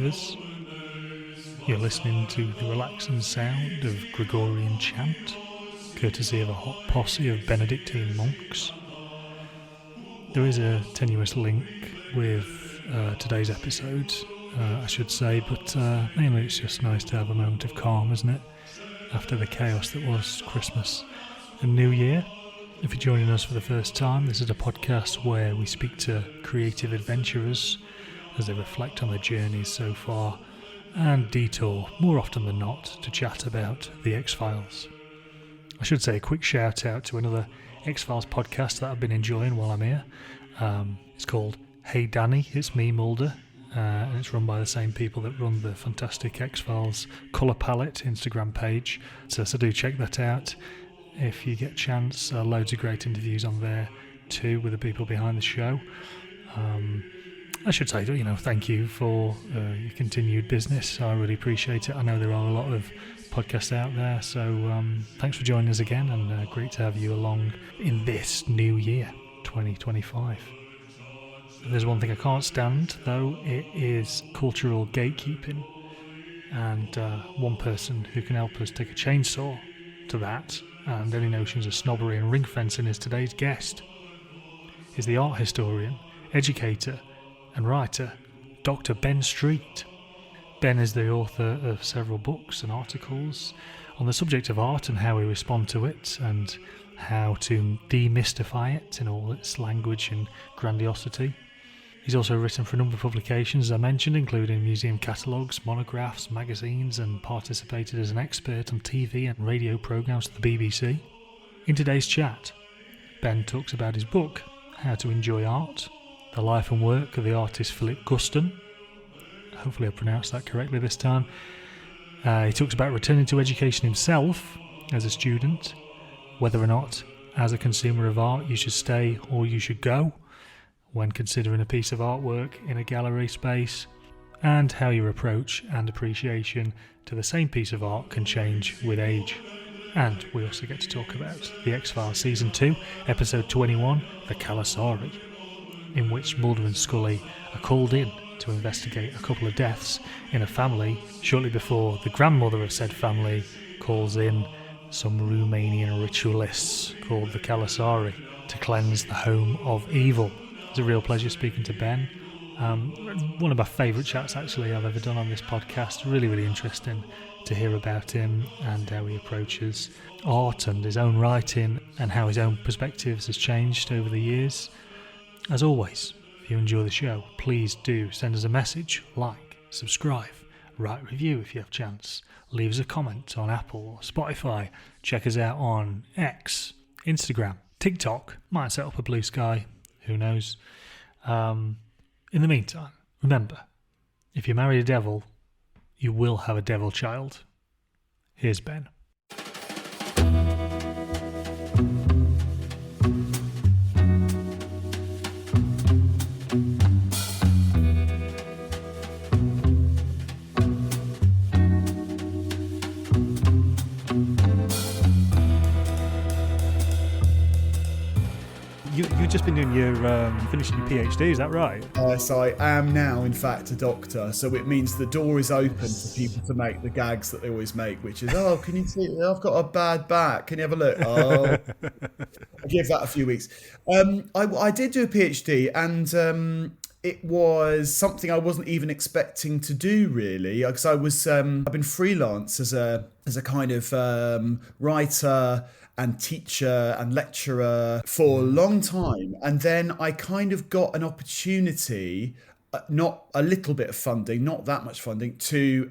believers. You're listening to the relaxing sound of Gregorian chant, courtesy of a hot posse of Benedictine monks. There is a tenuous link with today's episode, I should say, but mainly it's just nice to have a moment of calm, isn't it? After the chaos that was Christmas and New Year. If you're joining us for the first time, this is a podcast where we speak to creative adventurers as they reflect on their journeys so far and detour, more often than not, to chat about the X-Files. I should say a quick shout out to another X-Files podcast that I've been enjoying while I'm here. It's called Hey Danny, It's Me Mulder, and it's run by the same people that run the fantastic X-Files Colour Palette Instagram page, so do check that out if you get a chance. Loads of great interviews on there too with the people behind the show. I should say, thank you for your continued business. I really appreciate it. I know there are a lot of podcasts out there, so thanks for joining us again, and great to have you along in this new year, 2025. If there's one thing I can't stand, though, it is cultural gatekeeping, and one person who can help us take a chainsaw to that and any notions of snobbery and ring fencing is today's guest. He's the art historian, educator and writer, Dr. Ben Street. Ben is the author of several books and articles on the subject of art and how we respond to it and how to demystify it in all its language and grandiosity. He's also written for a number of publications, as I mentioned, including museum catalogues, monographs, magazines, and participated as an expert on TV and radio programmes for the BBC. In today's chat, Ben talks about his book, How to Enjoy Art, the life and work of the artist Philip Guston. Hopefully I pronounced that correctly this time. He talks about returning to education himself as a student, whether or not, as a consumer of art, you should stay or you should go when considering a piece of artwork in a gallery space, and how your approach and appreciation to the same piece of art can change with age. And we also get to talk about The X-Files Season 2, Episode 21, The Calusari, in which Mulder and Scully are called in to investigate a couple of deaths in a family shortly before the grandmother of said family calls in some Romanian ritualists called the Calusari to cleanse the home of evil. It's a real pleasure speaking to Ben. One of my favourite chats actually I've ever done on this podcast. Really, really interesting to hear about him and how he approaches art and his own writing and how his own perspectives has changed over the years. As always, if you enjoy the show, please do send us a message, like, subscribe, write a review if you have a chance, leave us a comment on Apple or Spotify, check us out on X, Instagram, TikTok, might set up a Blue Sky, who knows. In the meantime, remember, if you marry a devil, you will have a devil child. Here's Ben. You've just been doing your finishing your PhD, is that right? So I am now, in fact, a doctor. So it means the door is open for people to make the gags that they always make, which is, oh, can you see? I've got a bad back. Can you have a look? Oh, I'll give that a few weeks. I did do a PhD, and it was something I wasn't even expecting to do, really, because I've been freelance as a kind of writer and teacher and lecturer for a long time, and then I kind of got an opportunity, not a little bit of funding, not that much funding, to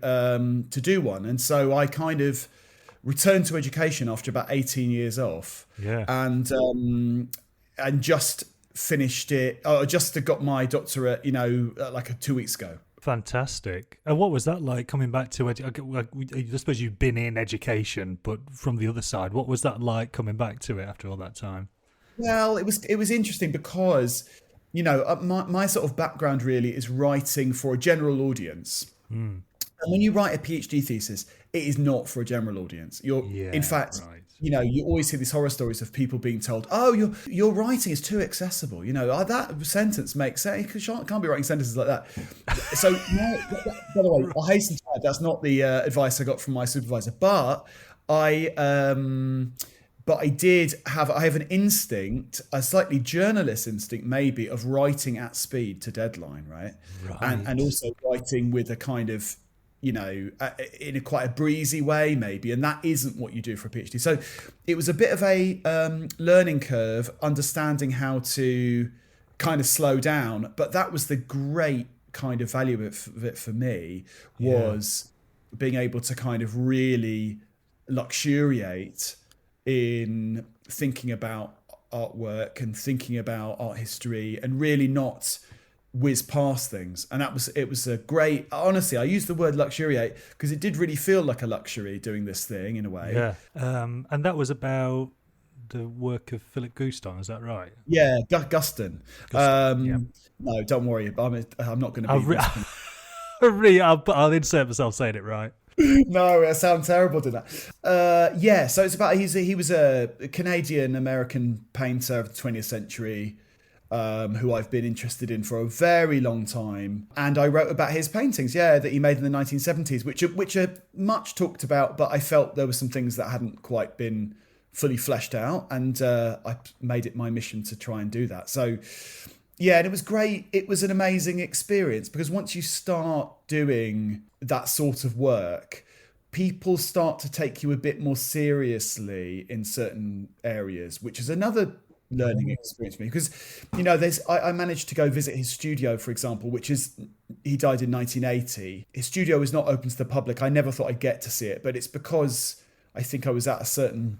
do one, and so I kind of returned to education after about 18 years off, and just finished it. I just got my doctorate, like 2 weeks ago. Fantastic. And what was that like coming back to I suppose you've been in education, but from the other side, what was that like coming back to it after all that time? Well, it was interesting because, my sort of background really is writing for a general audience. And when you write a PhD thesis, it is not for a general audience. In Yeah, fact, right. you always hear these horror stories of people being told, "Oh, your writing is too accessible." That sentence makes sense. You can't be writing sentences like that. So, no, by the way, I hasten to add that's not the advice I got from my supervisor, but I. But I have an instinct, a slightly journalist instinct maybe, of writing at speed to deadline, right? And Right. also writing with a kind of, in a quite a breezy way maybe, and that isn't what you do for a PhD. So it was a bit of a learning curve, understanding how to kind of slow down. But that was the great kind of value of it for me, Yeah. was being able to kind of really luxuriate in thinking about artwork and thinking about art history, and really not whiz past things. And it was a great, honestly, I use the word luxuriate because it did really feel like a luxury doing this thing in a way. Yeah. And that was about the work of Philip Guston, is that right? Yeah, Guston. Guston. Yeah. No, don't worry, I'm not going to I'll, be re- I'll insert myself saying it right. No, I sound terrible doing that. Yeah, so it's about he was a Canadian American painter of the 20th century, who I've been interested in for a very long time, and I wrote about his paintings, that he made in the 1970s, which are much talked about, but I felt there were some things that hadn't quite been fully fleshed out, and I made it my mission to try and do that. So. Yeah, and it was great. It was an amazing experience because once you start doing that sort of work, people start to take you a bit more seriously in certain areas, which is another learning experience for me. Because, I managed to go visit his studio, for example, he died in 1980. His studio is not open to the public. I never thought I'd get to see it, but it's because I think I was at a certain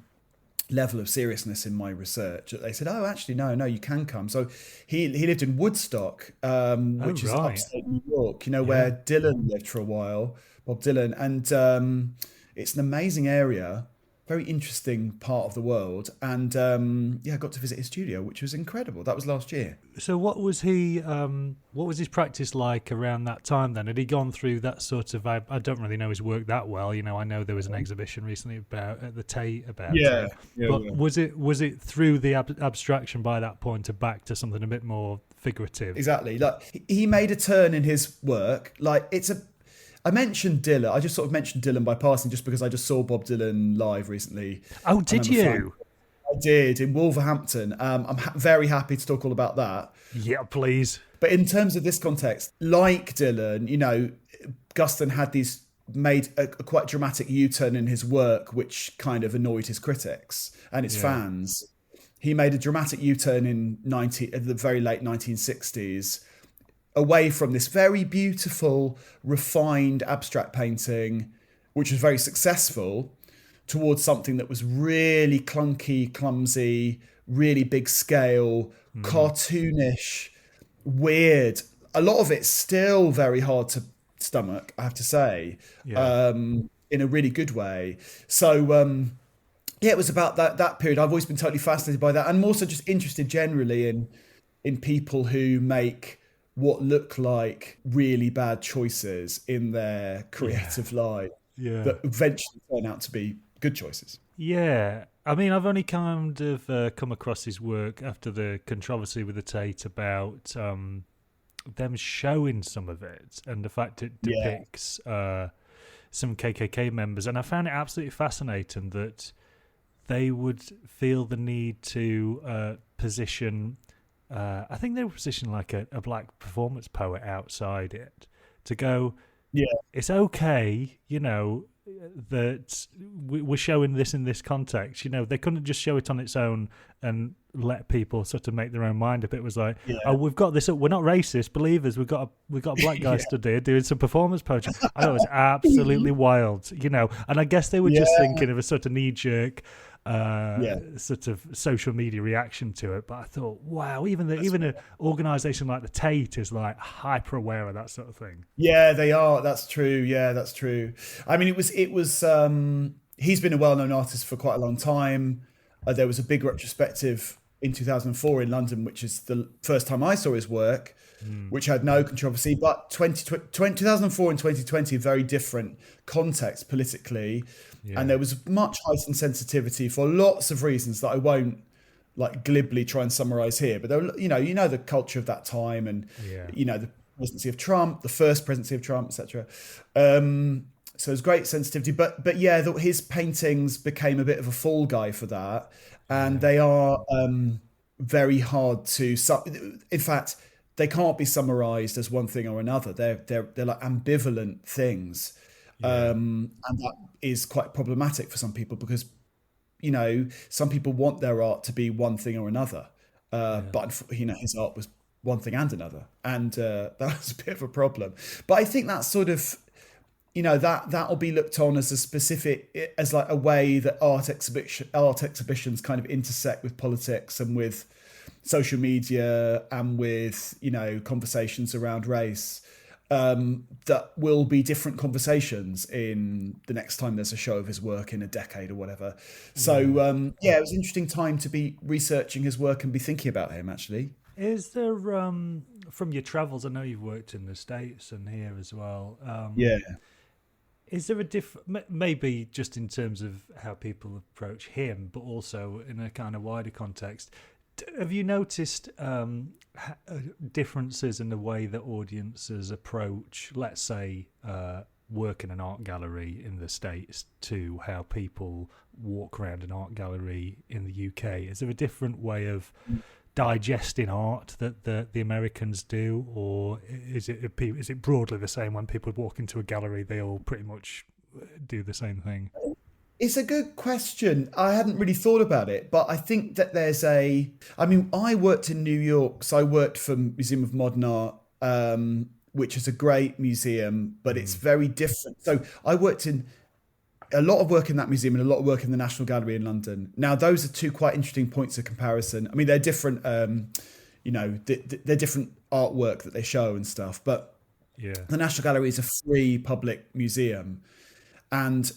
level of seriousness in my research that they said, "Oh, actually, no, you can come." So he lived in Woodstock, which is Right. upstate New York, Yeah. where Dylan lived for a while, Bob Dylan, and it's an amazing area, very interesting part of the world, and I got to visit his studio, which was incredible. That was last year. So what was his practice like around that time then? Had he gone through that sort of, I don't really know his work that well, I know there was an exhibition recently about at the Tate about Yeah, him, yeah, but yeah. was it through the abstraction by that point to back to something a bit more figurative? Exactly. Like he made a turn in his work. I mentioned Dylan. I just sort of mentioned Dylan by passing, just because I just saw Bob Dylan live recently. Oh, And did I'm a fan. you? I did, in Wolverhampton. I'm very happy to talk all about that. Yeah, please. But in terms of this context, like Dylan, Guston had made a quite dramatic U-turn in his work, which kind of annoyed his critics and his Yeah. fans. He made a dramatic U-turn in the very late 1960s, away from this very beautiful, refined abstract painting, which was very successful, towards something that was really clunky, clumsy, really big scale, cartoonish, weird. A lot of it's still very hard to stomach, I have to say, Yeah. in a really good way. So, it was about that period. I've always been totally fascinated by that, and I'm also just interested generally in people who make what look like really bad choices in their creative life Yeah. that eventually turn out to be good choices. Yeah, I mean, I've only kind of come across his work after the controversy with the Tate about them showing some of it, and the fact it Yeah, depicts some KKK members, and I found it absolutely fascinating that they would feel the need to position. I think they were positioned like a black performance poet outside it to go. yeah, It's okay, that we're showing this in this context. They couldn't just show it on its own and let people sort of make their own mind up. It was like, yeah, oh, we've got this. We're not racist, believers. We've got a black guy yeah, stood here doing some performance poetry. I thought it was absolutely wild, And I guess they were just yeah, thinking of a sort of knee jerk. yeah. Sort of social media reaction to it, but I thought, wow, even an organisation like the Tate is like hyper aware of that sort of thing. Yeah, they are. That's true. Yeah, that's true. I mean, it was. He's been a well-known artist for quite a long time. There was a big retrospective in 2004 in London, which is the first time I saw his work, Mm. which had no controversy. But 2004 and 2020 are very different context politically, and Yeah. there was much heightened sensitivity for lots of reasons that I won't like glibly try and summarize here. But there were, you know the culture of that time, and Yeah. the presidency of Trump, the first presidency of Trump, etc. So there's great sensitivity, but yeah, his paintings became a bit of a fall guy for that, and Yeah. they are very hard to. In fact, they can't be summarized as one thing or another. They're like ambivalent things, Yeah. and that is quite problematic for some people because some people want their art to be one thing or another, Yeah. but his art was one thing and another, and that was a bit of a problem. But I think that's sort of that'll be looked on as a specific as like a way that art exhibitions kind of intersect with politics and with social media and with conversations around race, that will be different conversations in the next time there's a show of his work in a decade or whatever. Yeah. So yeah, it was an interesting time to be researching his work and be thinking about him actually. Is there from your travels? I know you've worked in the States and here as well. Yeah. Is there a maybe just in terms of how people approach him, but also in a kind of wider context? Have you noticed differences in the way that audiences approach, let's say, work in an art gallery in the States to how people walk around an art gallery in the UK? Is there a different way of digesting art that the Americans do, or is it broadly the same? When people walk into a gallery, they all pretty much do the same thing? It's a good question. I hadn't really thought about it, but I think that I mean, I worked in New York, so I worked for Museum of Modern Art, which is a great museum, but it's Mm. very different. So I worked in a lot of work in that museum and a lot of work in the National Gallery in London. Now, those are two quite interesting points of comparison. I mean, they're different, they're different artwork that they show and stuff, but Yeah. the National Gallery is a free public museum. And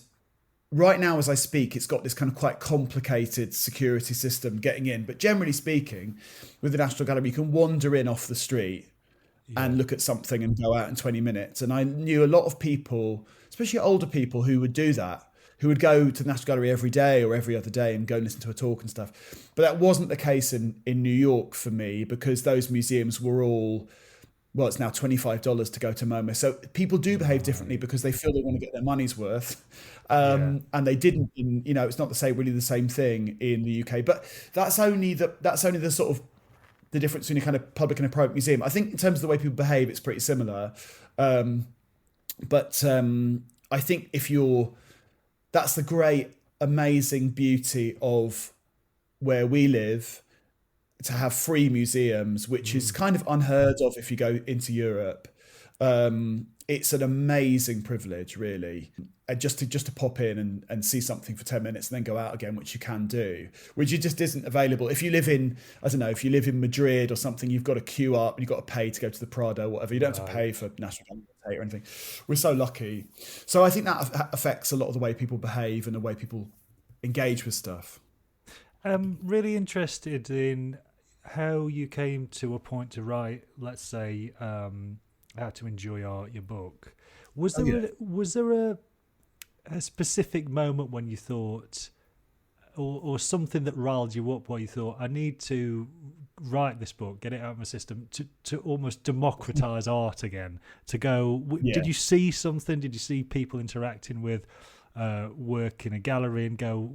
right now, as I speak, it's got this kind of quite complicated security system getting in. But generally speaking, with the National Gallery, you can wander in off the street Yeah. and look at something and go out in 20 minutes. And I knew a lot of people, especially older people, who would do that, who would go to the National Gallery every day or every other day and go and listen to a talk and stuff. But that wasn't the case in New York for me, because those museums were all, well, it's now $25 to go to MoMA. So people do behave differently Right. because they feel they want to get their money's worth. Yeah. And they didn't it's not really the same thing in the UK. But that's only the sort of the difference between a kind of public and a private museum. I think in terms of the way people behave, it's pretty similar. But I think that's the great, amazing beauty of where we live, to have free museums, which is Mm. kind of unheard of if you go into Europe. It's an amazing privilege, really, just to pop in and see something for 10 minutes and then go out again, which you can do, which just isn't available. If you live in, I don't know, if you live in Madrid or something, you've got to queue up and you've got to pay to go to the Prado, whatever. You don't have to pay Right. for National Gallery or anything. We're so lucky. So I think that affects a lot of the way people behave and the way people engage with stuff. I'm really interested in how you came to a point to write, let's say, How to Enjoy Art, your book. Was Oh, yeah. there a specific moment when you thought, or something that riled you up, where you thought, I need to write this book, get it out of my system, to almost democratize art again? To go, Yeah. did you see something? Did you see people interacting with work in a gallery and go?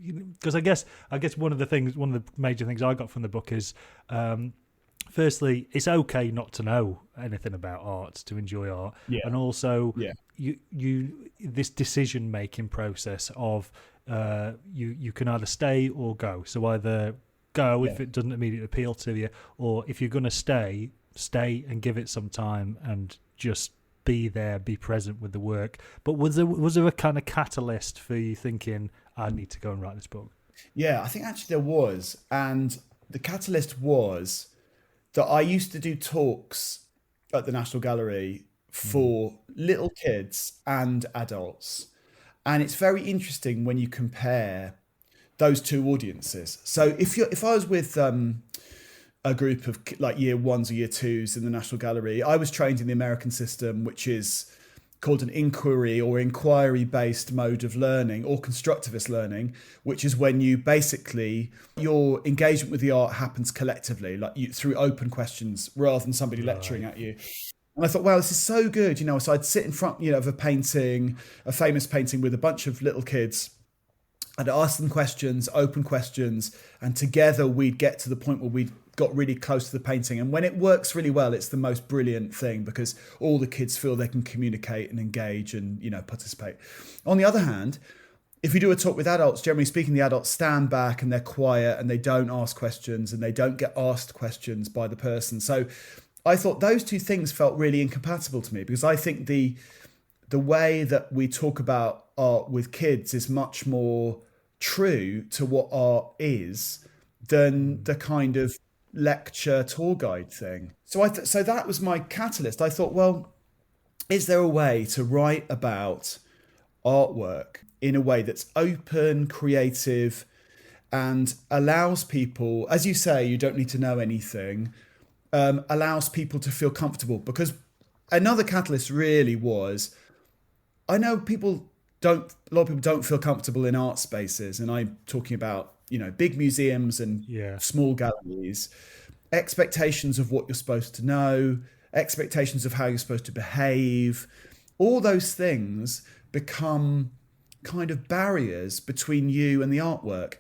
Because I guess one of the major things I got from the book is, firstly, it's okay not to know anything about art to enjoy art, Yeah. and also Yeah. you this decision making process of you can either stay or go. So either go if Yeah. it doesn't immediately appeal to you, or if you're going to stay and give it some time and just be there, be present with the work. But was there a kind of catalyst for you thinking, I need to go and write this book? Yeah, I think actually there was. And the catalyst was that I used to do talks at the National Gallery Mm. for little kids and adults. And it's very interesting when you compare those two audiences. So if I was with a group of like year ones or year twos in the National Gallery, I was trained in the American system, which is called an inquiry or inquiry-based mode of learning, or constructivist learning, which is when you basically, your engagement with the art happens collectively, like through open questions rather than somebody lecturing at you. And I thought, wow, this is so good. So I'd sit in front, of a painting, a famous painting with a bunch of little kids. I'd ask them questions, open questions, and together we'd get to the point where we'd got really close to the painting. And when it works really well, it's the most brilliant thing, because all the kids feel they can communicate and engage and, participate. On the other hand, if you do a talk with adults, generally speaking, the adults stand back and they're quiet and they don't ask questions and they don't get asked questions by the person. So I thought those two things felt really incompatible to me, because I think the way that we talk about art with kids is much more true to what art is than the kind of lecture tour guide thing. So so that was my catalyst. I thought, well, is there a way to write about artwork in a way that's open, creative, and allows people, as you say, you don't need to know anything, allows people to feel comfortable? Because another catalyst really was, I know a lot of people don't feel comfortable in art spaces, and I'm talking about, big museums and small galleries, expectations of what you're supposed to know, expectations of how you're supposed to behave, all those things become kind of barriers between you and the artwork.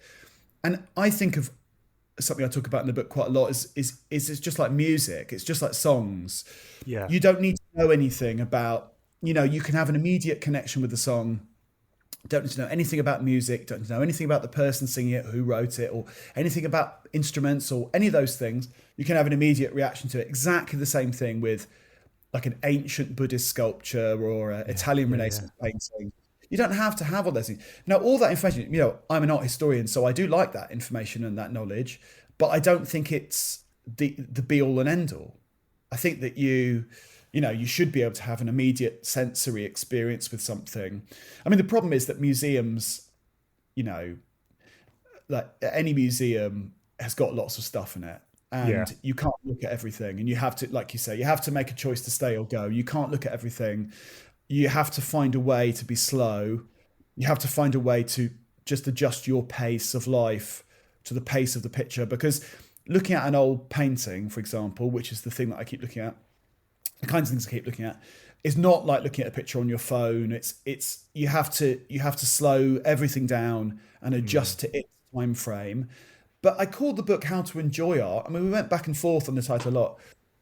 And I think of something I talk about in the book quite a lot is it's just like music. It's just like songs. Yeah. You don't need to know anything about, you can have an immediate connection with the song. Don't need to know anything about music, don't need to know anything about the person singing it, who wrote it, or anything about instruments or any of those things. You can have an immediate reaction to it. Exactly the same thing with like an ancient Buddhist sculpture or an Italian Renaissance painting. You don't have to have all those things. Now, all that information, I'm an art historian, so I do like that information and that knowledge, but I don't think it's the be all and end all. I think that you should be able to have an immediate sensory experience with something. I mean, the problem is that museums, like any museum has got lots of stuff in it, and you can't look at everything. And you have to, like you say, you have to make a choice to stay or go. You can't look at everything. You have to find a way to be slow. You have to find a way to just adjust your pace of life to the pace of the picture. Because looking at an old painting, for example, which is the thing that I keep looking at, the kinds of things I keep looking at, is not like looking at a picture on your phone. It's you have to slow everything down and adjust to its time frame. But I called the book How to Enjoy Art. I mean, we went back and forth on the title a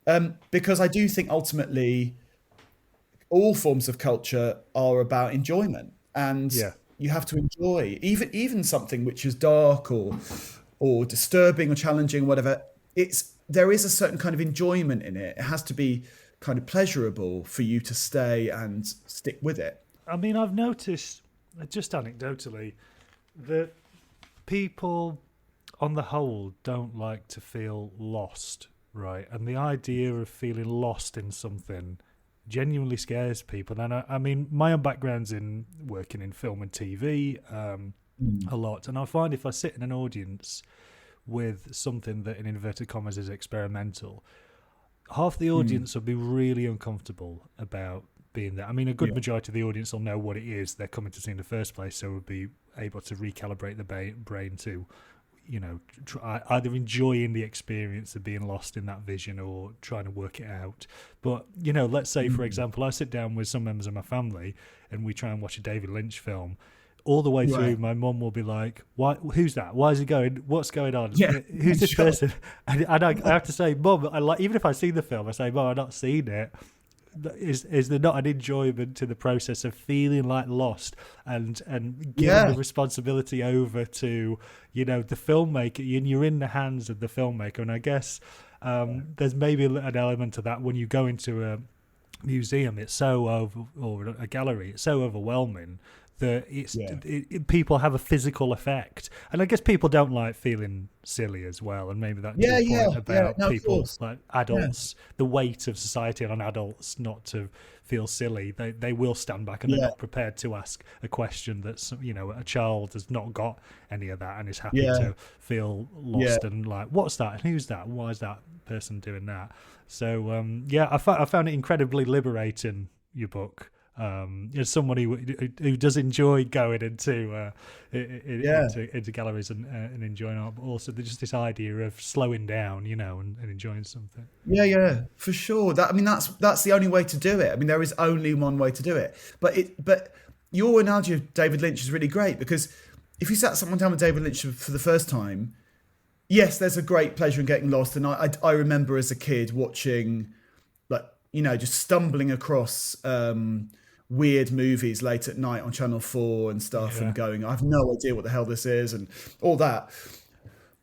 lot, because I do think ultimately all forms of culture are about enjoyment, and you have to enjoy even something which is dark or disturbing or challenging, whatever. There is a certain kind of enjoyment in it. It has to be kind of pleasurable for you to stay and stick with it. I mean, I've noticed, just anecdotally, that people on the whole don't like to feel lost, right? And the idea of feeling lost in something genuinely scares people. And I mean, my own background's in working in film and TV a lot, and I find if I sit in an audience with something that in inverted commas is experimental, half the audience will be really uncomfortable about being there. I mean, a good majority of the audience will know what it is they're coming to see in the first place, so will be able to recalibrate the brain to, either enjoying the experience of being lost in that vision or trying to work it out. But, let's say, for example, I sit down with some members of my family and we try and watch a David Lynch film. All the way through, my mum will be like, "Why? Who's that? Why is he going? What's going on? Who's this person?" And I have to say, "Mum, even if I've seen the film, I say, Mum, I've not seen it. Is there not an enjoyment to the process of feeling like lost and giving the responsibility over to the filmmaker, and you're in the hands of the filmmaker?" And I guess there's maybe an element of that when you go into a museum. It's so or a gallery. It's so overwhelming that Yeah. people have a physical effect, and I guess people don't like feeling silly as well, and maybe that to Yeah, your yeah, point yeah. about No, of people course. like Yeah, adults, the weight of society on adults not to feel silly. They will stand back, and they're yeah, not prepared to ask a question that's, a child has not got any of that and is happy yeah, to feel yeah. lost and like, what's that and who's that, why is that person doing that? So I found it incredibly liberating, your book. As somebody who does enjoy going Yeah. into galleries and enjoying art, but also just this idea of slowing down, and enjoying something. Yeah, yeah, for sure. That's the only way to do it. I mean, there is only one way to do it. But your analogy of David Lynch is really great, because if you sat someone down with David Lynch for the first time, yes, there's a great pleasure in getting lost. And I remember as a kid watching, like, just stumbling across weird movies late at night on Channel 4 and stuff, and Yeah, going, I've no idea what the hell this is, and all that.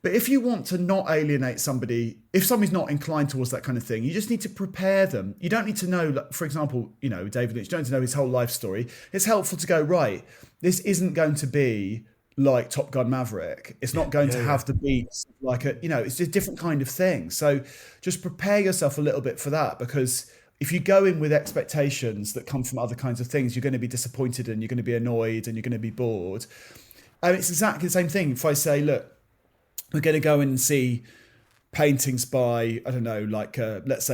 But if you want to not alienate somebody, if somebody's not inclined towards that kind of thing, you just need to prepare them. You don't need to know, like, for example, David Lynch, you don't need to know his whole life story. It's helpful to go, right, this isn't going to be like Top Gun Maverick. It's not going to yeah, have the beats like it's just a different kind of thing. So just prepare yourself a little bit for that, because if you go in with expectations that come from other kinds of things, you're going to be disappointed and you're going to be annoyed and you're going to be bored. And it's exactly the same thing. If I say, look, we're going to go in and see paintings by, I don't know, like let's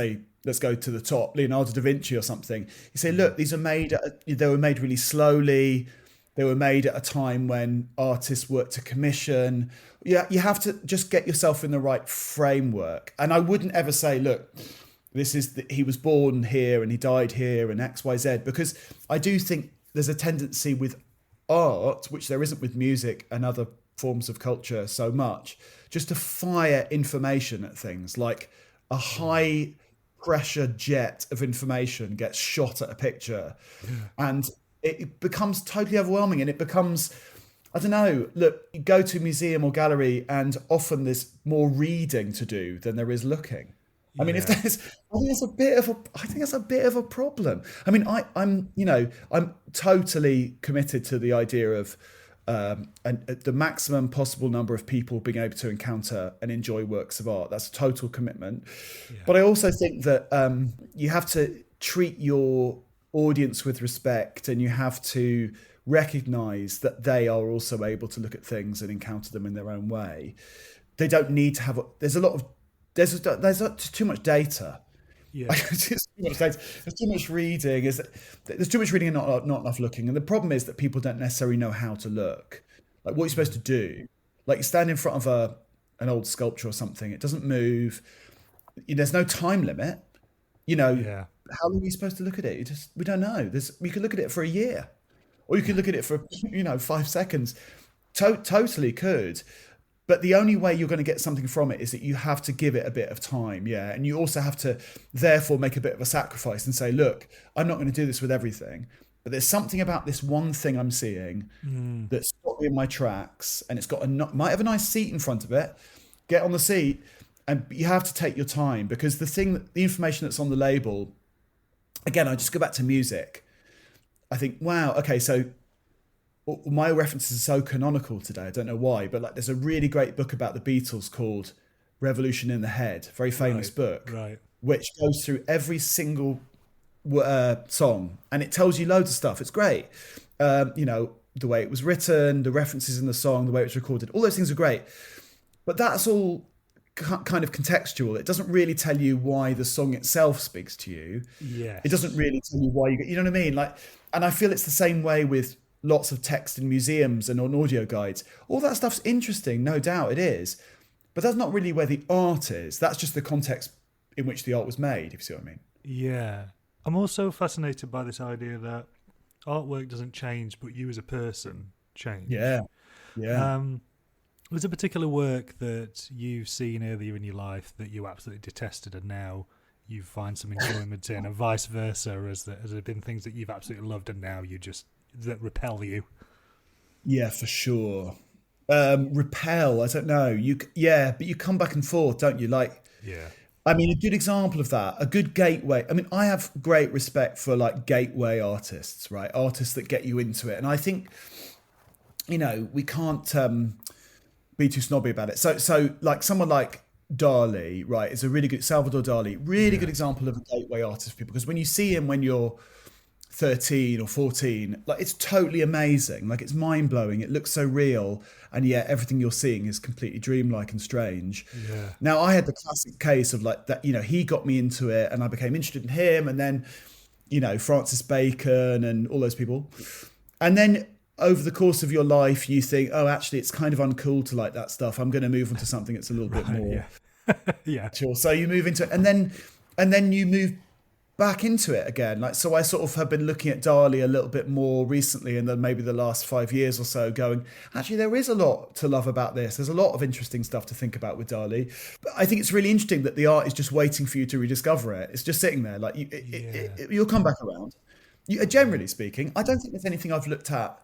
go to the top, Leonardo da Vinci or something. You say, look, these are they were made really slowly. They were made at a time when artists worked to commission. Yeah, you have to just get yourself in the right framework. And I wouldn't ever say, look, he was born here and he died here and X, Y, Z, because I do think there's a tendency with art, which there isn't with music and other forms of culture so much, just to fire information at things, like a high pressure jet of information gets shot at a picture, and it becomes totally overwhelming, and it becomes, I don't know, look, you go to a museum or gallery and often there's more reading to do than there is looking. I mean, if yeah, there's, I think that's a bit of a problem. I mean, I'm totally committed to the idea of and the maximum possible number of people being able to encounter and enjoy works of art. That's a total commitment. yeah, But I also think that you have to treat your audience with respect, and you have to recognize that they are also able to look at things and encounter them in their own way. They don't need to have. There's too much data. yeah, It's too much data. There's too much reading. There's too much reading and not enough looking. And the problem is that people don't necessarily know how to look. Like, what you're supposed to do. Like, you stand in front of an old sculpture or something. It doesn't move. There's no time limit. yeah, How long are you supposed to look at it? We don't know. You could look at it for a year, or you could look at it for 5 seconds. Totally could. But the only way you're going to get something from it is that you have to give it a bit of time, yeah. And you also have to, therefore, make a bit of a sacrifice and say, look, I'm not going to do this with everything, but there's something about this one thing I'm seeing that's stopped me in my tracks, and it's got might have a nice seat in front of it. Get on the seat, and you have to take your time, because the information that's on the label, again, I just go back to music. I think, wow, okay, so my references are so canonical today. I don't know why, but like, there's a really great book about the Beatles called Revolution in the Head, very famous right, book, right, which goes through every single song, and it tells you loads of stuff. It's great. The way it was written, the references in the song, the way it was recorded, all those things are great. But that's all kind of contextual. It doesn't really tell you why the song itself speaks to you. It doesn't yes, really tell you why you know what I mean? Like, and I feel it's the same way with lots of text in museums and on audio guides. All that stuff's interesting, no doubt it is. But that's not really where the art is. That's just the context in which the art was made, if you see what I mean. yeah. I'm also fascinated by this idea that artwork doesn't change, but you as a person change. Yeah. Yeah. Was a particular work that you've seen earlier in your life that you absolutely detested and now you find some enjoyment in, and vice versa? Has there been things that you've absolutely loved and now that repel you? Yeah, for sure. Repel, I don't know. But you come back and forth, don't you? Like, Yeah, I mean, a good example of that, a good gateway. I mean, I have great respect for like gateway artists, right? Artists that get you into it. And I think, we can't be too snobby about it. So like someone like Dali, right, is a really good Salvador Dali, really good Yeah, example of a gateway artist for people because when you see him when you're 13 or 14, like it's totally amazing, like it's mind-blowing, it looks so real, and yet everything you're seeing is completely dreamlike and strange. yeah, Now I had the classic case of like that, he got me into it and I became interested in him, and then Francis Bacon and all those people, and then over the course of your life you think, oh, actually it's kind of uncool to like that stuff, I'm going to move on to something that's a little bit right, more yeah, yeah, chill. So you move into it, and then you move back into it again. Like, so I sort of have been looking at Dali a little bit more recently, and then maybe the last 5 years or so, going, actually, there is a lot to love about this. There's a lot of interesting stuff to think about with Dali. But I think it's really interesting that the art is just waiting for you to rediscover it. It's just sitting there, like yeah, you'll come back around. yeah, Generally speaking, I don't think there's anything I've looked at.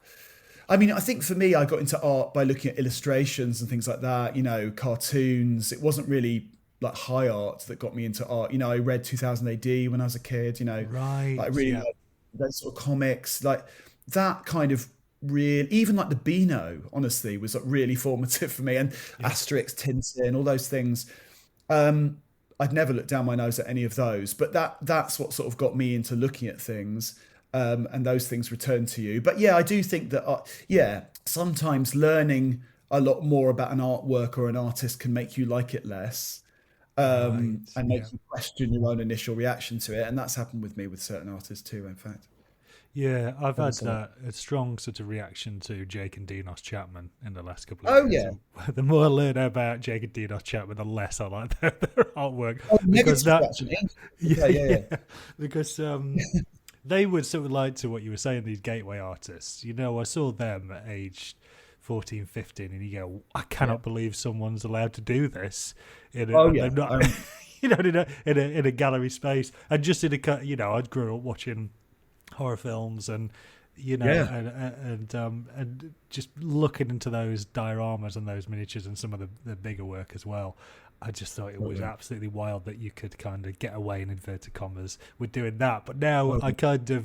I mean, I think for me, I got into art by looking at illustrations and things like that, cartoons. It wasn't really like high art that got me into art. I read 2000 AD when I was a kid, right, like really yeah, like those sort of comics, like that kind of real, even like the Beano, honestly, was like really formative for me. And yeah, Asterix, Tintin, all those things. Um, I'd never looked down my nose at any of those, but that's what sort of got me into looking at things, and those things return to you. But yeah, I do think that yeah, sometimes learning a lot more about an artwork or an artist can make you like it less, right, and yeah. make you question your own initial reaction to it. And that's happened with me with certain artists too, in fact. Yeah, I've Ever had so long. a strong sort of reaction to Jake and Dinos Chapman in the last couple of Oh years. yeah. The more I learn about Jake and Dinos Chapman, the less I like their artwork Oh, because negative that, reaction. yeah, Okay, yeah, yeah, because they would sort of like to what you were saying. These gateway artists, I saw them at age 14, 15, and you go, I yeah. cannot believe someone's allowed to do this, Oh and they're yeah. not, in a gallery space, and just I grew up watching horror films and Yeah. and just looking into those dioramas and those miniatures and some of the bigger work as well. I just thought it was Totally. absolutely wild that you could kind of get away in inverted commas with doing that. But now Totally.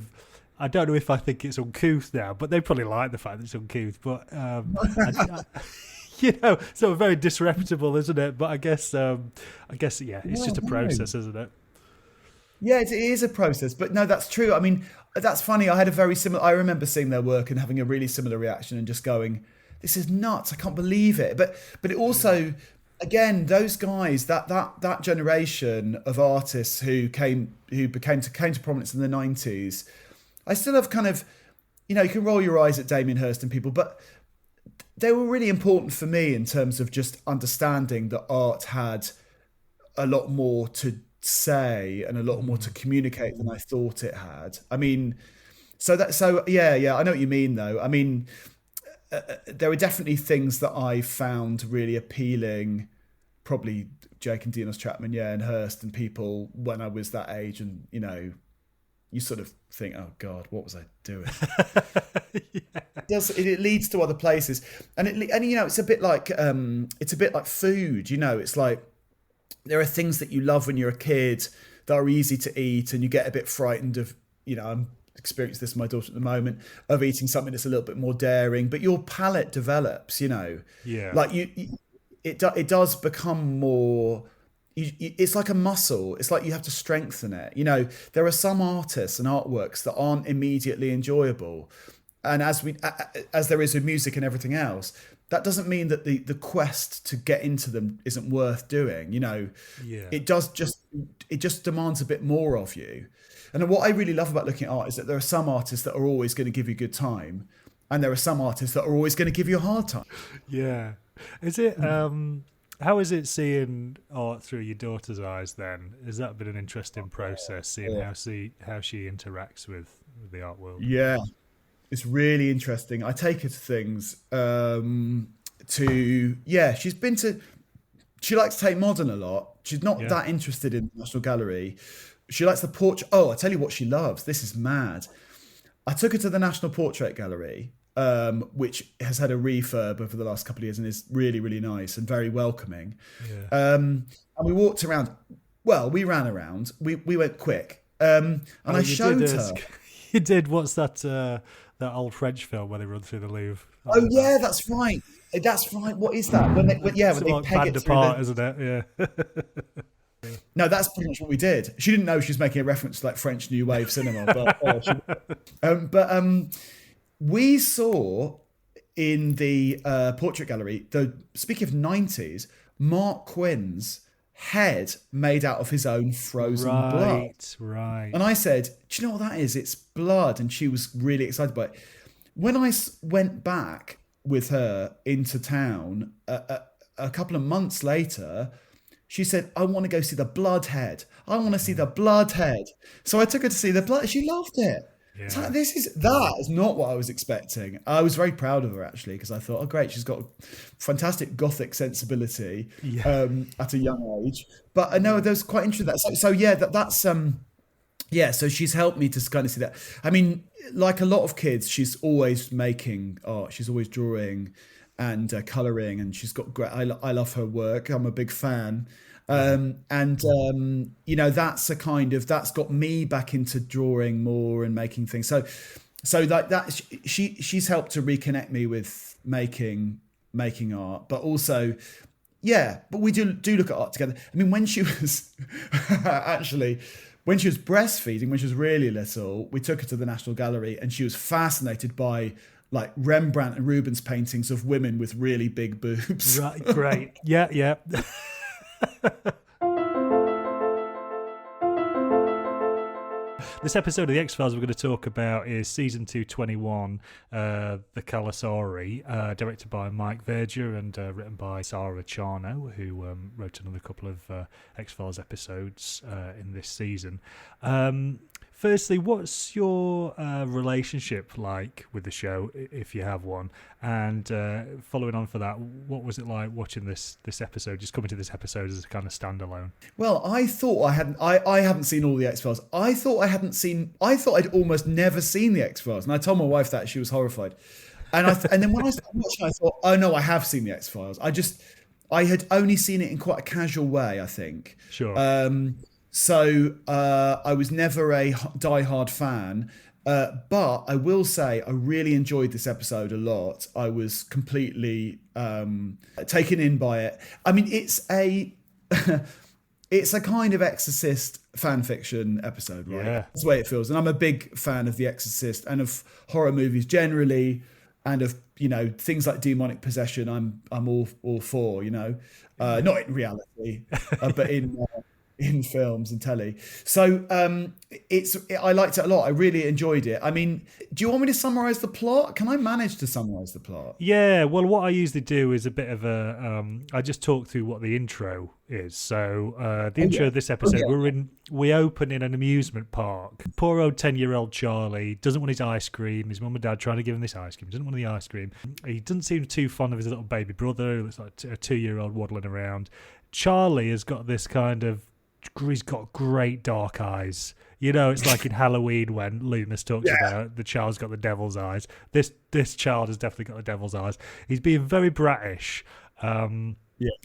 I don't know if I think it's uncouth now, but they probably like the fact that it's uncouth. But so very disreputable, isn't it? But I guess yeah, it's No, just a no. process, isn't it? Yeah, it is a process, but no, that's true. I mean, that's funny. I had a very similar. I remember seeing their work and having a really similar reaction and just going, "This is nuts! I can't believe it." But it Yeah. also, again, those guys, that generation of artists who came to prominence in the '90s. I still have kind of, you can roll your eyes at Damien Hirst and people, but they were really important for me in terms of just understanding that art had a lot more to say and a lot more to Mm. communicate than I thought it had. I mean, so yeah, yeah, I know what you mean though. I mean, there are definitely things that I found really appealing, probably Jake and Dinos Chapman, yeah, and Hurst and people when I was that age, and you sort of think, oh God, what was I doing? Yeah. It leads to other places, and it's a bit like food. It's like there are things that you love when you're a kid that are easy to eat, and you get a bit frightened of, I'm experiencing this with my daughter at the moment, of eating something that's a little bit more daring, but your palate develops, Yeah. like it does become more. It's like a muscle. It's like you have to strengthen it. There are some artists and artworks that aren't immediately enjoyable, and as there is with music and everything else, that doesn't mean that the quest to get into them isn't worth doing. Yeah. It just demands a bit more of you. And what I really love about looking at art is that there are some artists that are always going to give you a good time, and there are some artists that are always going to give you a hard time. Yeah. Is it how is it seeing art through your daughter's eyes then? Has that been an interesting process, seeing Yeah. how she interacts with the art world? Yeah, it's really interesting. I take her to things. Yeah, she likes Tate Modern a lot. She's not Yeah. that interested in the National Gallery. She likes the portrait. Oh, I tell you what she loves. This is mad. I took her to the National Portrait Gallery, which has had a refurb over the last couple of years and is really, really nice and very welcoming. Yeah. And we walked around. Well, we ran around. We went quick. And I you showed did, her. you did. What's that old French film where they run through the Louvre? Oh yeah, that's right. That's right. What is that? When It's they like peg band it through apart, the. isn't it? Yeah. No, that's pretty much what we did. She didn't know she was making a reference to like French New Wave cinema, but we saw in the portrait gallery. Speaking of 90s, Mark Quinn's head made out of his own frozen blood. Right. And I said, "Do you know what that is? It's blood." And she was really excited by it. When I went back with her into town a couple of months later, she said, "I want to go see the bloodhead. I want to see the bloodhead." So I took her to see the blood. She loved it. Yeah. It's like, that is not what I was expecting. I was very proud of her actually, because I thought, oh great, she's got fantastic gothic sensibility at a young age. But I know that was quite interesting. So yeah, that's yeah, so she's helped me to kind of see that. I mean, like a lot of kids, she's always making art. She's always drawing and colouring, and she's got great. I love her work. I'm a big fan. You know, that's got me back into drawing more and making things. So like that, she's helped to reconnect me with making art, but also. Yeah, but we do look at art together. I mean, when she was actually, when she was breastfeeding, when she was really little, we took her to the National Gallery, and she was fascinated by like Rembrandt and Rubens paintings of women with really big boobs. Right, great. Yeah. This episode of The X-Files we're going to talk about is Season 2, 21, The Calusari, directed by Mike Verger and written by Sarah Charno, who wrote another couple of X-Files episodes in this season. Firstly, what's your relationship like with the show, if you have one? And following on for that, what was it like watching this episode, just coming to this episode as a kind of standalone? Well, I thought I hadn't seen all the X-Files. I thought I'd almost never seen the X-Files. And I told my wife that. She was horrified. And then when I started watching, I thought, oh no, I have seen the X-Files. I had only seen it in quite a casual way, I think. Sure. So I was never a die-hard fan, but I will say I really enjoyed this episode a lot. I was completely taken in by it. I mean, it's a kind of Exorcist fan fiction episode, right? Yeah. That's the way it feels. And I'm a big fan of The Exorcist and of horror movies generally, and of, you know, things like demonic possession. I'm all for, you know, not in reality, but in films and telly. So I liked it a lot. I really enjoyed it. I mean, do you want me to summarize the plot? Can I manage to summarize the plot? Yeah, well, what I usually do is a bit of I just talk through what the intro is. So the intro of this episode, we open in an amusement park. Poor old 10-year-old Charlie doesn't want his ice cream. His mum and dad trying to give him this ice cream. He doesn't want the ice cream. He doesn't seem too fond of his little baby brother, who looks like a 2-year-old waddling around. Charlie has got this kind of, he's got great dark eyes. You know, it's like in Halloween when Loomis talks about the child's got the devil's eyes. This child has definitely got the devil's eyes. He's being very brattish. And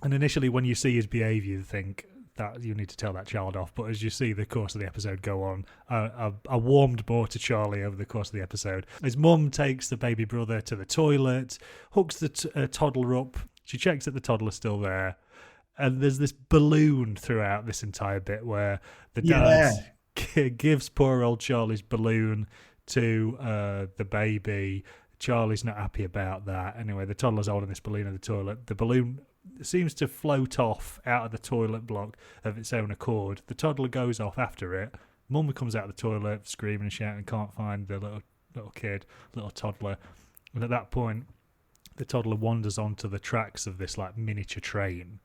initially when you see his behaviour, you think that you need to tell that child off. But as you see the course of the episode go on, I warmed more to Charlie over the course of the episode. His mum takes the baby brother to the toilet, hooks the toddler up. She checks that the toddler's still there. And there's this balloon throughout this entire bit where the dad gives poor old Charlie's balloon to the baby. Charlie's not happy about that. Anyway, the toddler's holding this balloon in the toilet. The balloon seems to float off out of the toilet block of its own accord. The toddler goes off after it. Mum comes out of the toilet screaming and shouting, can't find the little toddler. And at that point, the toddler wanders onto the tracks of this like miniature train.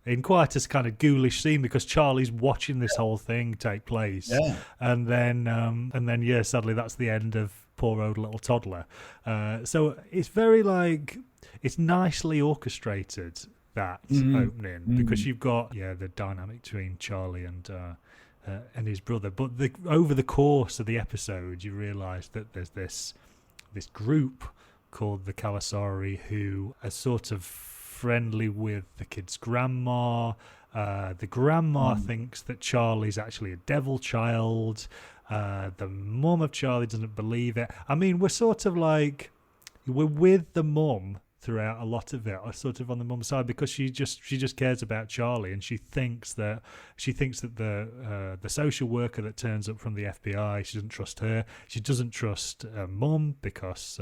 In quite a kind of ghoulish scene, because Charlie's watching this whole thing take place, and then sadly that's the end of poor old little toddler. So it's very it's nicely orchestrated, that opening, because you've got the dynamic between Charlie and his brother, but over the course of the episode you realise that there's this group called the Calusari who are sort of friendly with the kid's grandma, The grandma thinks that Charlie's actually a devil child. The mum of Charlie doesn't believe it. I mean, we're sort of like, we're with the mum throughout a lot of it, or sort of on the mum's side, because she just cares about Charlie, and she thinks that the social worker that turns up from the FBI, she doesn't trust her. She doesn't trust mum because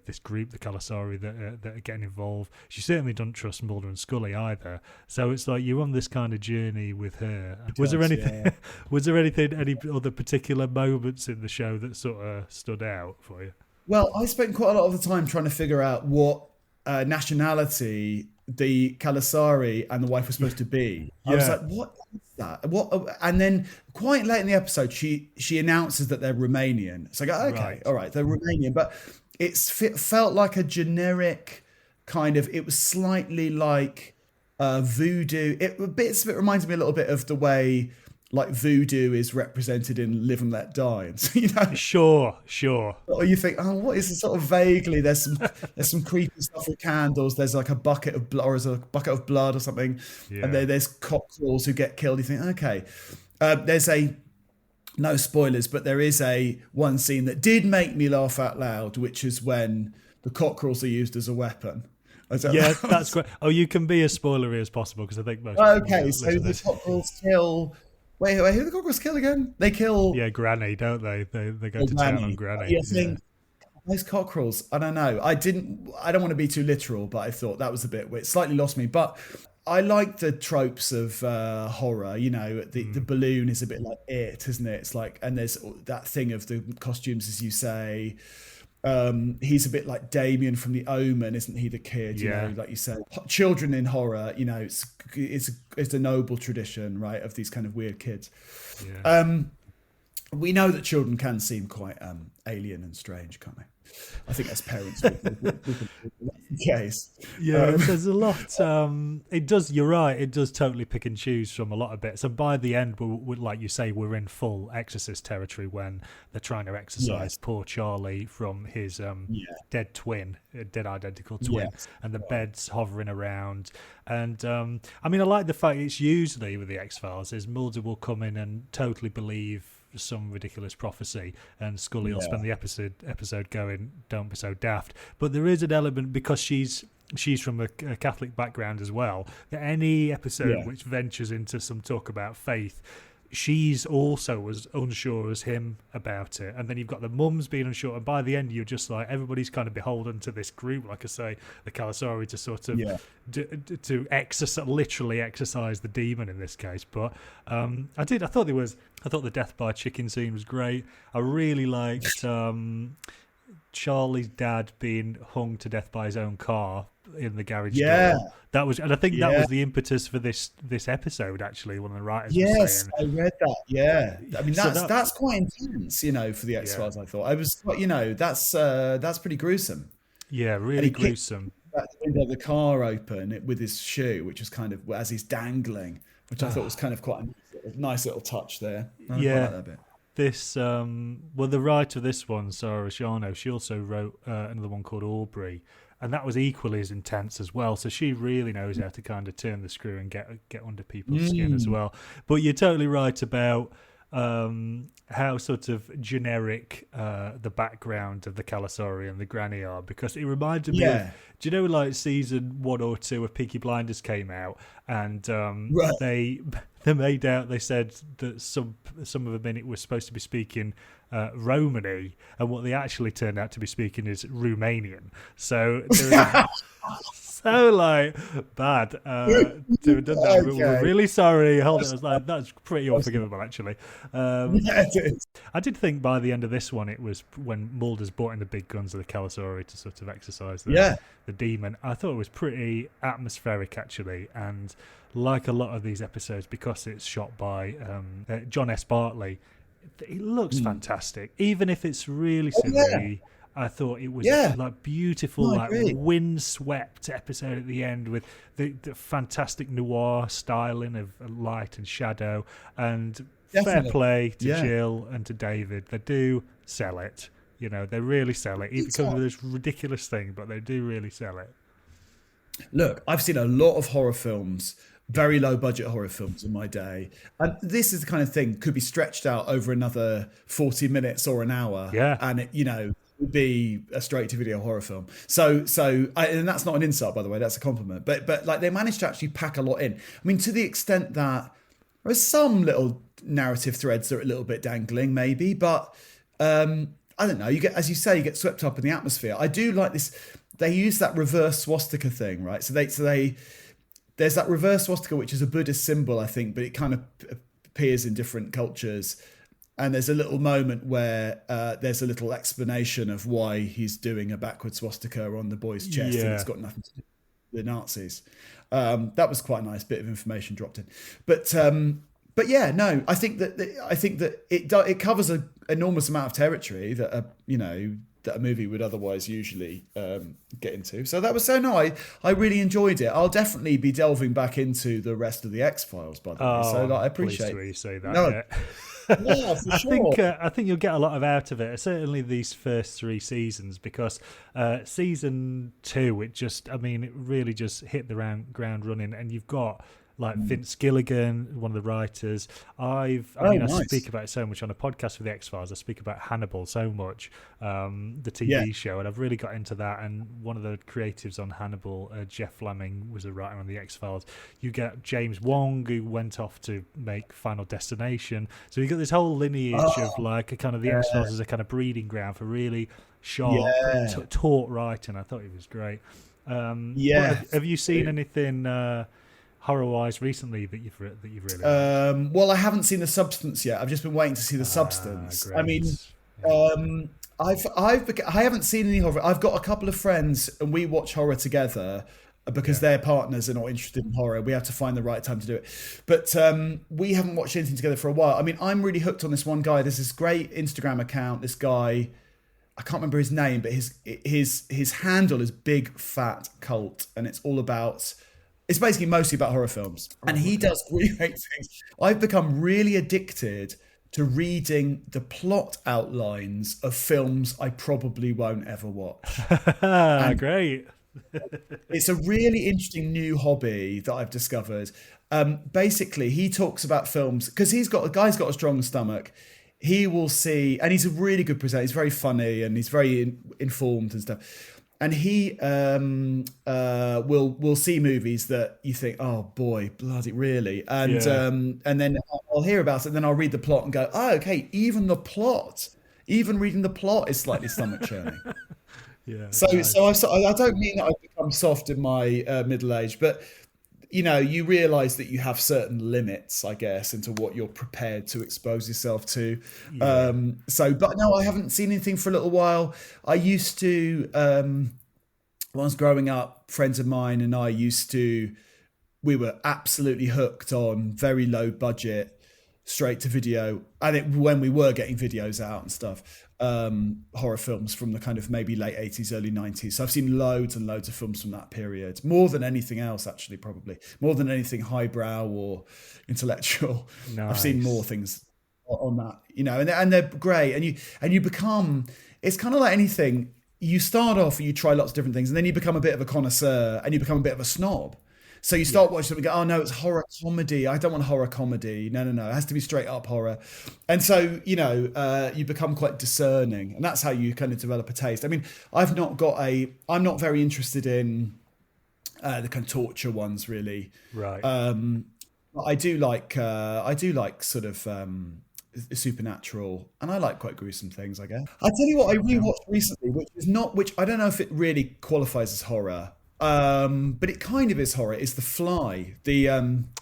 this group, the Calusari, that are getting involved. She certainly doesn't trust Mulder and Scully either. So it's like you're on this kind of journey with her. Was there anything? Yeah. Was there anything? Any other particular moments in the show that sort of stood out for you? Well, I spent quite a lot of the time trying to figure out what nationality the Calusari and the wife were supposed to be. I was like, what is that? What? And then quite late in the episode, she announces that they're Romanian. So I go, okay, all right, they're Romanian. But it felt like a generic kind of, it was slightly like voodoo. It reminds me a little bit of the way like voodoo is represented in Live and Let Die, and so, Sure. Or you think, oh, what is it? Sort of vaguely? There's some creepy stuff with candles. There's like a bucket of blood, or is it a bucket of blood or something? Yeah. And there's cockerels who get killed. You think, okay, there's no spoilers, but there is one scene that did make me laugh out loud, which is when the cockerels are used as a weapon. That's great. Oh, you can be as spoilery as possible, because I think most. Okay, so the cockerels kill. Wait, who do the cockerels kill again? They kill... Yeah, Granny, don't they? They go to town on Granny. You think, those cockerels, I don't know. I don't want to be too literal, but I thought that was a bit... It slightly lost me. But I like the tropes of horror. You know, the balloon is a bit like It, isn't it? It's like... And there's that thing of the costumes, as you say. He's a bit like Damien from The Omen, isn't he? The kid, you know, like you said, children in horror. You know, it's a noble tradition, right, of these kind of weird kids. Yeah. We know that children can seem quite alien and strange, can't they? I think as parents, we can case. Yeah, there's a lot. It does. You're right. It does totally pick and choose from a lot of bits. And by the end, we're like you say, we're in full Exorcist territory when they're trying to exorcise poor Charlie from his dead twin, dead identical twin, and the bed's hovering around. And I mean, I like the fact it's usually with the X-Files is Mulder will come in and totally believe some ridiculous prophecy, and Scully will spend the episode going, don't be so daft. But there is an element, because she's from a Catholic background as well, that any episode which ventures into some talk about faith, she's also as unsure as him about it. And then you've got the mums being unsure, and by the end you're just like, everybody's kind of beholden to this group, like I say, the Calusari, to sort of to literally exercise the demon in this case. But I thought the death by chicken scene was great. I really liked Charlie's dad being hung to death by his own car in the garage door. That was, and I think that was the impetus for this episode. Actually, one of the writers was saying. I read that. Yeah, I mean that's quite intense, you know, for the X-Files. I thought I was, you know, that's pretty gruesome. Yeah, really gruesome. The window of the car open with his shoe, which was kind of as he's dangling, which I thought was kind of quite a nice little touch there. I like that bit. This the writer of this one, Sarah Shano, she also wrote another one called Aubrey, and that was equally as intense as well. So she really knows how to kind of turn the screw and get under people's skin as well. But you're totally right about how sort of generic the background of the Calusari and the Granny are, because it reminded me of, do you know, like season 1 or 2 of Peaky Blinders came out, and they made out, they said that some of them in it were supposed to be speaking Romany, and what they actually turned out to be speaking is Romanian. So so like bad to have done that. We're really sorry. Hold it. I was like, that's pretty unforgivable, actually. It is. I did think by the end of this one, it was when Mulder's brought in the big guns of the Calusari to sort of exercise the demon. I thought it was pretty atmospheric, actually, and like a lot of these episodes, because it's shot by John S. Bartley, it looks fantastic, even if it's really silly. I thought it was like beautiful, like windswept episode at the end with the fantastic noir styling of light and shadow. And fair play to Jill and to David. They do sell it. You know, they really sell it. Even comes with this ridiculous thing, but they do really sell it. Look, I've seen a lot of horror films very low budget horror films in my day. And this is the kind of thing could be stretched out over another 40 minutes or an hour. Yeah. And it, would be a straight to video horror film. And that's not an insult, by the way, that's a compliment. But like they managed to actually pack a lot in. I mean, to the extent that there are some little narrative threads that are a little bit dangling, maybe, but I don't know. You get, as you say, you get swept up in the atmosphere. I do like this. They use that reverse swastika thing, right? So there's that reverse swastika, which is a Buddhist symbol, I think, but it kind of appears in different cultures. And there's a little moment where there's a little explanation of why he's doing a backward swastika on the boy's chest, and it's got nothing to do with the Nazis. That was quite a nice bit of information dropped in. But yeah, no, I think that it covers an enormous amount of territory that that a movie would otherwise usually get into. So that was so nice. I really enjoyed it. I'll definitely be delving back into the rest of the X-Files, by the way. So I appreciate it. You say that. No. Yeah. Yeah, for sure. I think you'll get a lot of out of it. Certainly these first 3 seasons, because season 2, it really just hit the ground running, and you've got like Vince Gilligan, one of the writers. I speak about it so much on a podcast for the X-Files. I speak about Hannibal so much, the TV show, and I've really got into that. And one of the creatives on Hannibal, Jeff Fleming, was a writer on the X-Files. You get James Wong, who went off to make Final Destination. So you got this whole lineage of like a kind of the X-Files as a kind of breeding ground for really sharp, taut writing. I thought it was great. Have you seen anything horror-wise recently that you've really liked? Well, I haven't seen The Substance yet. I've just been waiting to see The Substance. Great. I mean, I haven't seen any horror. I've got a couple of friends, and we watch horror together because their partners are not interested in horror. We have to find the right time to do it. But we haven't watched anything together for a while. I mean, I'm really hooked on this one guy. There's this great Instagram account. This guy, I can't remember his name, but his handle is Big Fat Cult, and it's all about... It's basically mostly about horror films. And he does great things. I've become really addicted to reading the plot outlines of films I probably won't ever watch. Great. It's a really interesting new hobby that I've discovered. Basically, he talks about films because the guy's got a strong stomach. He will see, and he's a really good presenter. He's very funny and he's very informed and stuff. And he will see movies that you think, oh boy, bloody really, and then I'll hear about it, and then I'll read the plot and go, oh, okay, even reading the plot is slightly stomach churning. So I don't mean that I've become soft in my middle age, but you realize that you have certain limits, I guess, into what you're prepared to expose yourself to. But no, I haven't seen anything for a little while. I used to, when I was growing up, friends of mine and I we were absolutely hooked on very low budget, straight to video. And when we were getting videos out and stuff, horror films from the kind of maybe late 80s, early 90s. So I've seen loads and loads of films from that period, more than anything else, actually, probably more than anything highbrow or intellectual. Nice. I've seen more things on that, and they're great. And you become, it's kind of like anything. You start off and you try lots of different things, and then you become a bit of a connoisseur and you become a bit of a snob. So you start watching something and go, oh no, it's horror comedy. I don't want horror comedy. No. It has to be straight up horror. And so, you become quite discerning, and that's how you kind of develop a taste. I mean, I'm not very interested in the kind of torture ones really. Right. I do like sort of supernatural, and I like quite gruesome things, I guess. I'll tell you what I rewatched recently, which I don't know if it really qualifies as horror. But it kind of is horror. Is The Fly, the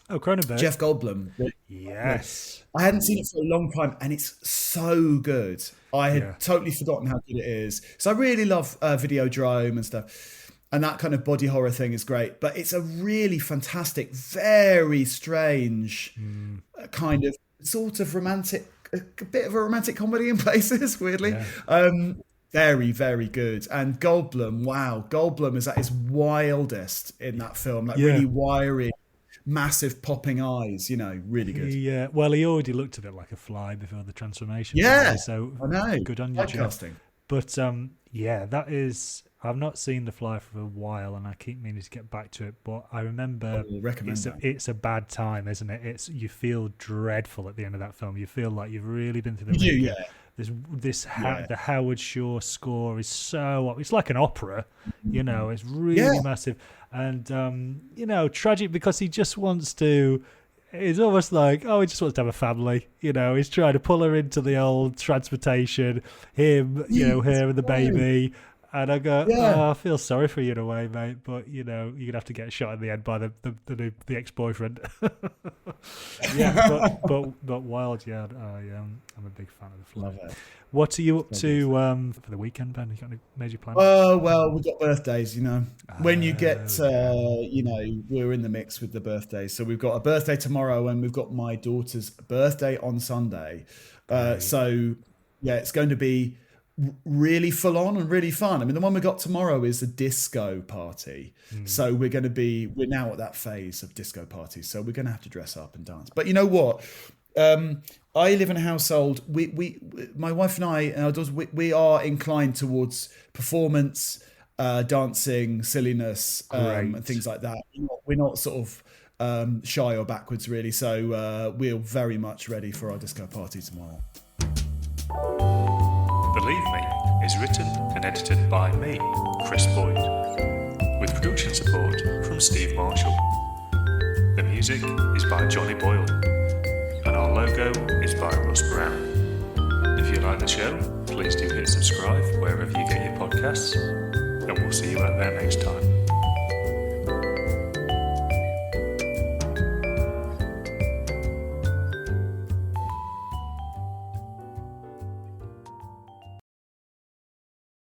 Cronenberg, Jeff Goldblum? Yes, I hadn't seen it for a long time, and it's so good. I had totally forgotten how good it is. So I really love Videodrome and stuff, and that kind of body horror thing is great. But it's a really fantastic, very strange kind of sort of romantic, a bit of a romantic comedy in places, weirdly. Very, very good. And Goldblum is at his wildest in that film, really wiry, massive popping eyes, really good. Yeah, well, he already looked a bit like a fly before the transformation. Yeah, so I know. Good on you, Podcasting. But that is I've not seen The Fly for a while, and I keep meaning to get back to it. But I remember I recommend that. it's a bad time, isn't it? You feel dreadful at the end of that film. You feel like you've really been through the You do, ringer. yeah. The Howard Shore score is it's like an opera, it's really massive, and tragic because he just wants to. It's almost like, he just wants to have a family. He's trying to pull her into the old transportation. Him, her and the baby. And I go, I feel sorry for you in a way, mate. But you're gonna have to get shot in the end by the ex-boyfriend. but Wild, I'm a big fan of The Fly. Love it. What are you up to for the weekend, Ben? You got any major plans? Oh, well, we've got birthdays, When you get, we're in the mix with the birthdays. So we've got a birthday tomorrow and we've got my daughter's birthday on Sunday. So, it's going to be really full on and really fun. I mean, the one we got tomorrow is a disco party. So we're now at that phase of disco parties. So we're going to have to dress up and dance. But you know what? I live in a household. My wife and I and our daughters, we are inclined towards performance, dancing, silliness, and things like that. We're not sort of shy or backwards, really. So we're very much ready for our disco party tomorrow. Believe Me is written and edited by me, Chris Boyd, with production support from Steve Marshall. The music is by Johnny Boyle, and our logo is by Russ Brown. If you like the show, please do hit subscribe wherever you get your podcasts, and we'll see you out there next time.